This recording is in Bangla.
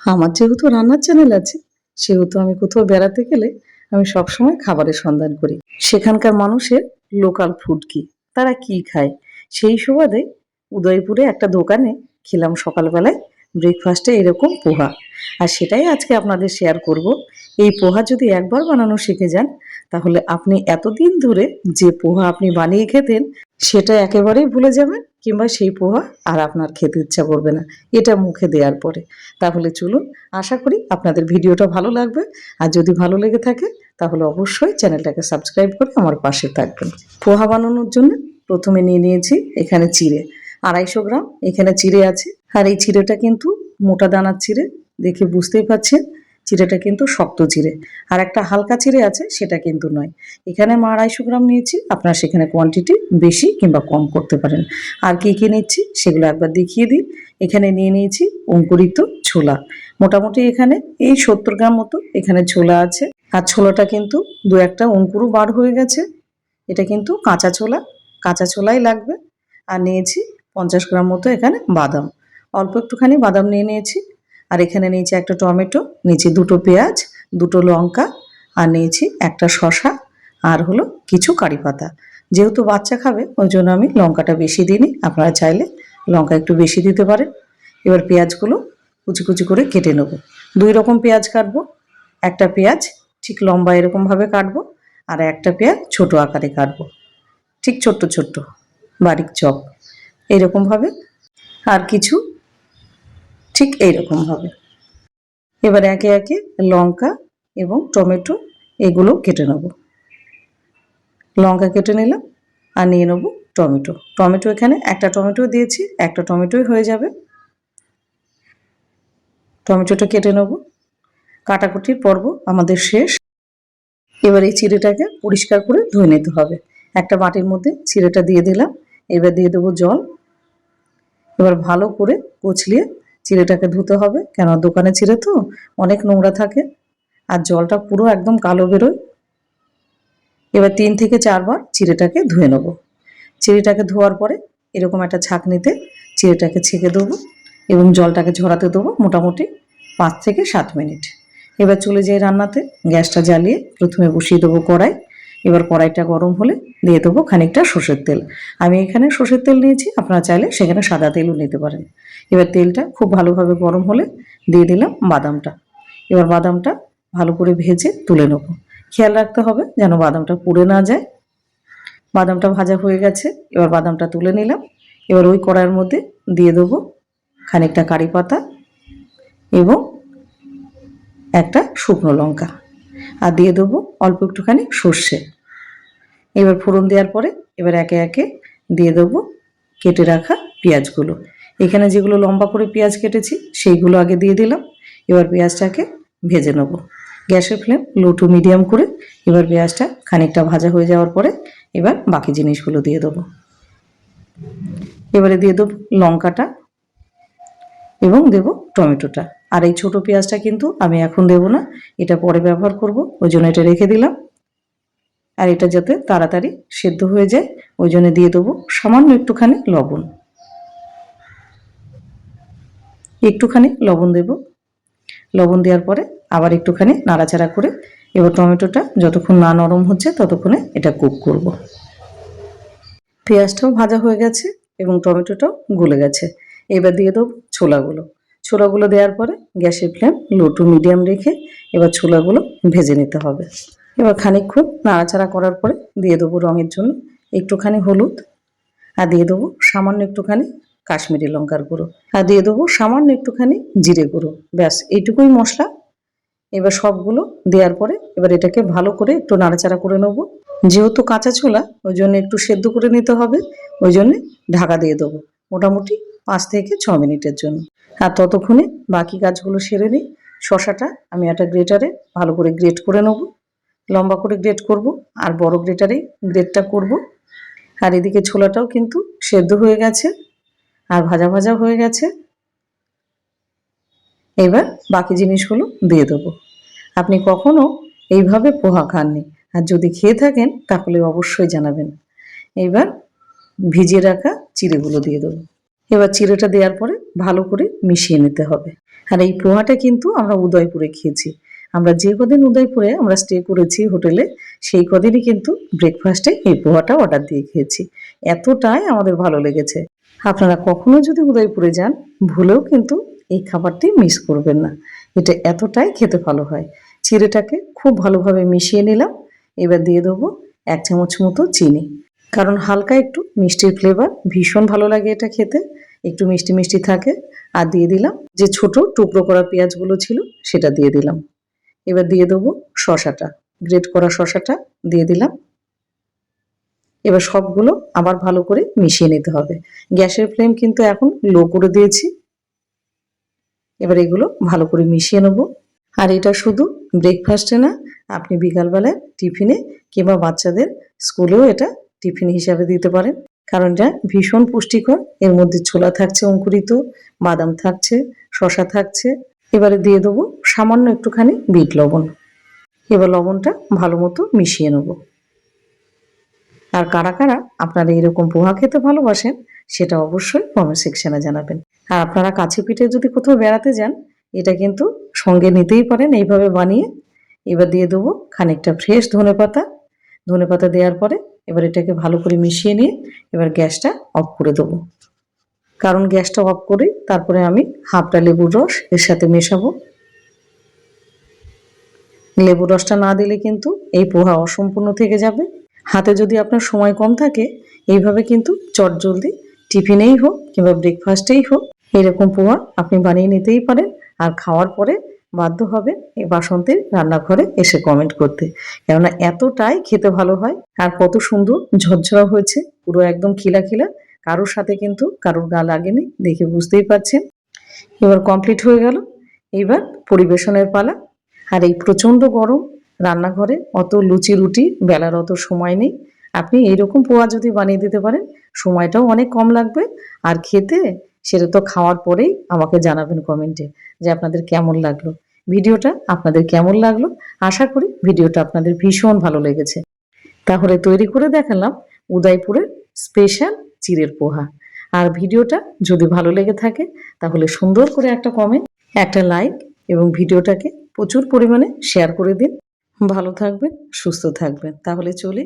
আমার যেহেতু রান্নার চ্যানেল আছে, সেহেতু আমি কোথাও বেড়াতে গেলে আমি সবসময় খাবারের সন্ধান করি। সেখানকার মানুষের লোকাল ফুড কি, তারা কি খায়, সেই সুবাদে উদয়পুরে একটা দোকানে খেলাম সকালবেলায় ব্রেকফাস্টে এরকম পোহা। আর সেটাই আজকে আপনাদের শেয়ার করব। এই পোহা যদি একবার বানানো শিখে যান, তাহলে আপনি এতদিন ধরে যে পোহা আপনি বানিয়ে খেতেন সেটা একেবারেই ভুলে যাবেন, কিংবা সেই পোহা আর আপনার খেতে ইচ্ছা করবে না এটা মুখে দেওয়ার পরে। তাহলে চলুন, আশা করি আপনাদের ভিডিওটা ভালো লাগবে। আর যদি ভালো লেগে থাকে তাহলে অবশ্যই চ্যানেলটাকে সাবস্ক্রাইব করে আমার পাশে থাকবেন। পোহা বানানোর জন্য প্রথমে নিয়ে নিয়েছি এখানে চিড়ে 250 গ্রাম এখানে চিড়ে আছে। আর এই চিড়েটা কিন্তু মোটা দানার চিড়ে, দেখে বুঝতেই পারছেন চিড়েটা কিন্তু শক্ত চিড়ে। আর একটা হালকা চিড়ে আছে, সেটা কিন্তু নয়। এখানে আমি 250 গ্রাম নিয়েছি, আপনারা সেখানে কোয়ান্টিটি বেশি কিংবা কম করতে পারেন। আর কি কি নিচ্ছি সেগুলো একবার দেখিয়ে দিই। এখানে নিয়ে নিয়েছি অঙ্কুরিত ছোলা, মোটামুটি এখানে এই 70 গ্রাম মতো এখানে ছোলা আছে। আর ছোলাটা কিন্তু দু একটা অঙ্কুরও বার হয়ে গেছে। এটা কিন্তু কাঁচা ছোলা, কাঁচা ছোলাই লাগবে। আর নিয়েছি 50 গ্রাম মতো এখানে বাদাম, অল্প একটুখানি বাদাম নিয়ে নিয়েছি। আর এখানে নিয়েছি একটা টমেটো, নিয়েছি দুটো পেঁয়াজ, দুটো লঙ্কা, আর নিয়েছি একটা শশা, আর হলো কিছু কারি পাতা। যেহেতু বাচ্চা খাবে ওই জন্য আমি লঙ্কাটা বেশি দিইনি, আপনারা চাইলে লঙ্কা একটু বেশি দিতে পারেন। এবার পেঁয়াজগুলো কুচি কুচি করে কেটে নেব। 2 রকম পেঁয়াজ কাটবো। একটা পেঁয়াজ ঠিক লম্বা এরকমভাবে কাটবো, আর একটা পেঁয়াজ ছোট আকারে কাটবো, ঠিক ছোট্ট ছোট্ট বারিক চপ এইরকমভাবে। আর কিছু ঠিক এইরকমভাবে। এবার একে একে লঙ্কা এবং টমেটো এগুলো কেটে নেব। লঙ্কা কেটে নিলাম, আর নিয়ে নেব টমেটো। টমেটো এখানে একটা টমেটো দিয়েছি, একটা টমেটোই হয়ে যাবে। টমেটোটা কেটে নেব। কাটাকুটির পর্ব আমাদের শেষ। এবার এই চিড়েটাকে পরিষ্কার করে ধুয়ে নিতে হবে। একটা বাটির মধ্যে চিড়েটা দিয়ে দিলাম। এবার দিয়ে দেবো জল। এবার ভালো করে কচলিয়ে চিড়েটাকে ধুতে হবে, কেন দোকানে চিড়ে তো অনেক নোংরা থাকে, আর জলটা পুরো একদম কালো বেরোয়। এবার 3 থেকে 4 বার চিড়েটাকে ধুয়ে নেব। চিড়েটাকে ধোয়ার পরে এরকম একটা ছাঁকনিতে চিড়েটাকে ছেঁকে দেবো এবং জলটাকে ঝরাতে দেবো মোটামুটি 5 থেকে 7 মিনিট। এবার চলে যাই রান্নাতে। গ্যাসটা জ্বালিয়ে প্রথমে বসিয়ে দেবো কড়াই। এবার কড়াইটা গরম হলে দিয়ে দেবো খানিকটা সর্ষের তেল। আমি এখানে সর্ষের তেল নিয়েছি, আপনারা চাইলে সেখানে সাদা তেলও নিতে পারেন। এবার তেলটা খুব ভালোভাবে গরম হলে দিয়ে দিলাম বাদামটা। এবার বাদামটা ভালো করে ভেজে তুলে নেব। খেয়াল রাখতে হবে যেন বাদামটা পুড়ে না যায়। বাদামটা ভাজা হয়ে গেছে, এবার বাদামটা তুলে নিলাম। এবার ওই কড়াইয়ের মধ্যে দিয়ে দেবো খানিকটা কারি পাতা এবং একটা শুকনো লঙ্কা, আর দিয়ে দেবো অল্প একটুখানি সর্ষে। এবার ফোড়ন দেওয়ার পরে এবার একে একে দিয়ে দেবো কেটে রাখা পেঁয়াজগুলো। এখানে যেগুলো লম্বা করে পেঁয়াজ কেটেছি সেইগুলো আগে দিয়ে দিলাম। এবার পেঁয়াজটাকে ভেজে নেব গ্যাসের ফ্লেম লো টু মিডিয়াম করে। এবার পেঁয়াজটা খানিকটা ভাজা হয়ে যাওয়ার পরে এবার বাকি জিনিসগুলো দিয়ে দেবো। এবারে দিয়ে দেবো লঙ্কাটা এবং দেবো টমেটোটা। আর এই ছোটো পেঁয়াজটা কিন্তু আমি এখন দেবো না, এটা পরে ব্যবহার করব, ওই জন্য এটা রেখে দিলাম। আর এটা যাতে তাড়াতাড়ি সেদ্ধ হয়ে যায় ওই জন্য দিয়ে দেবো সামান্য একটুখানি লবণ। একটুখানি লবণ দেব। লবণ দেওয়ার পরে আবার একটুখানি নাড়াচাড়া করে এবার টমেটোটা যতক্ষণ না নরম হচ্ছে ততক্ষণে এটা কুক করব। পেঁয়াজটাও ভাজা হয়ে গেছে এবং টমেটোটাও গলে গেছে। এবার দিয়ে দেবো ছোলাগুলো। ছোলাগুলো দেওয়ার পরে গ্যাসের ফ্লেম লো টু মিডিয়াম রেখে এবার ছোলাগুলো ভেজে নিতে হবে। এবার খানিকক্ষণ নাড়াচাড়া করার পরে দিয়ে দেবো রঙের জন্য একটুখানি হলুদ, আর দিয়ে দেবো সামান্য একটুখানি কাশ্মীরি লঙ্কার গুঁড়ো, আর দিয়ে দেবো সামান্য একটুখানি জিরে গুঁড়ো। ব্যাস এইটুকুই মশলা। এবার সবগুলো দেওয়ার পরে এবার এটাকে ভালো করে একটু নাড়াচাড়া করে নেবো। যেহেতু কাঁচা ছোলা ওই জন্য একটু সেদ্ধ করে নিতে হবে, ওই জন্যে ঢাকা দিয়ে দেবো মোটামুটি 5 থেকে 6 মিনিটের জন্য। আর ততক্ষণে বাকি কাজগুলো সেরে নিই। শশাটা আমি একটা গ্রেটারে ভালো করে গ্রেট করে নেবো, লম্বা করে গ্রেট করব, আর বড় গ্রেটারেই গ্রেটটা করব। আর এদিকে ছোলাটাও কিন্তু সেদ্ধ হয়ে গেছে আর ভাজা ভাজা হয়ে গেছে। এবার বাকি জিনিসগুলো দিয়ে দেবো। আপনি কখনো এইভাবে পোহা খাননি, আর যদি খেয়ে থাকেন তাহলে অবশ্যই জানাবেন। এবার ভিজিয়ে রাখা চিড়েগুলো দিয়ে দেবো। এবার চিড়েটা দেওয়ার পরে ভালো করে মিশিয়ে নিতে হবে। আর এই পোহাটা কিন্তু আমরা উদয়পুরে খেয়েছি। আমরা যে কদিন উদয়পুরে আমরা স্টে করেছি হোটেলে, সেই কদিনই কিন্তু ব্রেকফাস্টে এই পোহাটা অর্ডার দিয়ে খেয়েছি। এতটাই আমাদের ভালো লেগেছে। আপনারা কখনো যদি উদয়পুরে যান, ভুলেও কিন্তু এই খাবারটি মিস করবেন না। এটা এতটাই খেতে ভালো হয়। চিড়েটাকে খুব ভালোভাবে মিশিয়ে নিলাম। এবার দিয়ে দেবো 1 চামচ মতো চিনি। কারণ হালকা একটু মিষ্টির ফ্লেভার ভীষণ ভালো লাগে এটা খেতে, একটু মিষ্টি মিষ্টি থাকে। আর দিয়ে দিলাম যে ছোট টুকরো করা পেঁয়াজগুলো ছিল সেটা দিয়ে দিলাম। এবার দিয়ে দেবো শসাটা, গ্রেট করা শসাটা দিয়ে দিলাম। এবার সবগুলো আবার ভালো করে মিশিয়ে নিতে হবে। গ্যাসের ফ্লেম কিন্তু এখন লো করে দিয়েছি। এবার এগুলো ভালো করে মিশিয়ে নেব। আর এটা শুধু ব্রেকফাস্টে না, আপনি বিকালবেলায় টিফিনে কিংবা বাচ্চাদের স্কুলেও এটা টিফিন হিসাবে দিতে পারেন। কারণ এটা ভীষণ পুষ্টিকর। এর মধ্যে ছোলা থাকছে অঙ্কুরিত, বাদাম থাকছে, শসা থাকছে। এবারে দিয়ে দেবো সামান্য একটুখানি বিট লবণ। এবার লবণটা ভালো মতো মিশিয়ে নেব। আর কারা কারা আপনারা এরকম পোহা খেতে ভালোবাসেন সেটা অবশ্যই কমেন্ট সেকশনে জানাবেন। আর আপনারা কাছে পিঠে যদি কোথাও বেড়াতে যান, এটা কিন্তু সঙ্গে নিতেই পারেন এইভাবে বানিয়ে। এবার দিয়ে দেবো খানিকটা ফ্রেশ ধনেপাতা। ধনেপাতা দেওয়ার পরে এবার এটাকে ভালো করে মিশিয়ে নিয়ে এবার গ্যাসটা অফ করে দেবো। কারণ গ্যাসটা অফ করে তারপরে আমি হাফটা লেবুর রস এর সাথে মেশাবো। লেবুর রসটা না দিলে কিন্তু এই পোহা অসম্পূর্ণ থেকে যাবে। হাতে যদি আপনার সময় কম থাকে, এইভাবে কিন্তু চটজলদি টিফিনেই হোক কিংবা ব্রেকফাস্টেই হোক এরকম পোহা আপনি বানিয়ে নিতেই পারেন। আর খাওয়ার পরে বাধ্য হবেন এই বাসন্তীর রান্নাঘরে এসে কমেন্ট করতে, কেননা এতটাই খেতে ভালো হয়। আর কত সুন্দর ঝরঝরা হয়েছে, পুরো একদম খিলা খিলা। কারোর সাথে কিন্তু কারোর গা লাগেনি, দেখে বুঝতেই পারছেন। এবার কমপ্লিট হয়ে গেল। এইবার পরিবেশনের পালা। আর এই প্রচণ্ড গরম, রান্নাঘরে অত লুচি রুটি বেলার অত সময় নেই। আপনি এইরকম পোহা যদি বানিয়ে দিতে পারেন, সময়টাও অনেক কম লাগবে। আর খেতে সেটা তো খাওয়ার পরেই আমাকে জানাবেন কমেন্টে যে আপনাদের কেমন লাগলো। ভিডিওটা আপনাদের কেমন লাগলো, আশা করি ভিডিওটা আপনাদের ভীষণ ভালো লেগেছে। তাহলে তৈরি করে দেখালাম উদয়পুরের স্পেশাল চিড়ের পোহা। আর ভিডিওটা যদি ভালো লেগে থাকে তাহলে সুন্দর করে একটা কমেন্ট, একটা লাইক এবং ভিডিওটাকে প্রচুর পরিমাণে শেয়ার করে দিন। ভালো থাকবেন, সুস্থ থাকবেন। তাহলে চলি।